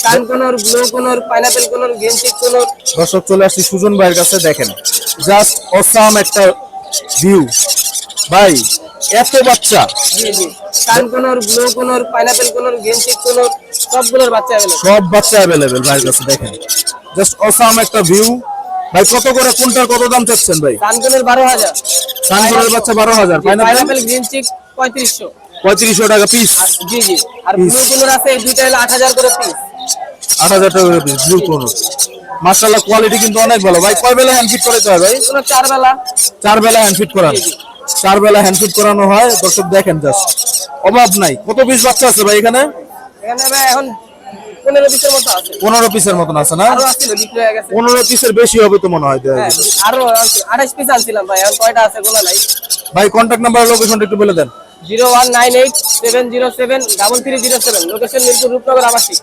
কান কোনর, blue কোনর, pineapple কোনর, গেঞ্জিক কোনর। দর্শক চলে আসছি সুজন ভাইয়ের কাছে, দেখেন জাস্ট অসাম একটা ভিউ ভাই, এত বাচ্চা। জি জি, কান কোনর, ব্লু কোনর, পাইনাপেল কোনর, গেঞ্জিক কোনর, সবগুলোর বাচ্চা अवेलेबल। সব বাচ্চা অ্যাভেলেবেল ভাইয়ের কাছে, দেখেন জাস্ট অসাম একটা ভিউ। ভাই কত করে কোনটার কত দাম চাচ্ছেন ভাই? কান কোনর 12,000, কান কোনর বাচ্চা 12,000, পাইনাপেল গেঞ্জিক 3500। 3500 টাকা পিস। জি জি, আর ব্লু কোনর আছে এই দুইটা হলো 8000 করে পিস। 8000 টাকা করে পিস ব্লু কোনর। মাশাআল্লাহ কোয়ালিটি কিন্তু অনেক ভালো ভাই। কয় বেলা হ্যান্ড ফিট করাতে হয় ভাই? কোন 4 বেলা। 4 বেলা হ্যান্ড ফিট করানো। 4 বেলা হ্যান্ড ফিট করানো হয়। দর্শক দেখেন জাস্ট অভাব নাই। কত পিস বাচ্চা আছে ভাই এখানে? এখানে ভাই এখন 15 পিসের মতো আছে। 15 পিসের মতন আছে না? আরো আছে, বিক্রি হয়ে গেছে। 15 পিসের বেশি হবে তো মনে হয়। হ্যাঁ, আরো 28 পিস আনছিলাম ভাই, এখন কয়টা আছে গোনা নাই। ভাই কন্টাক্ট নাম্বার লোকেশনটা একটু বলে দেন। 01987073307, লোকেশন মিরপুর রূপনগর আবাসিক।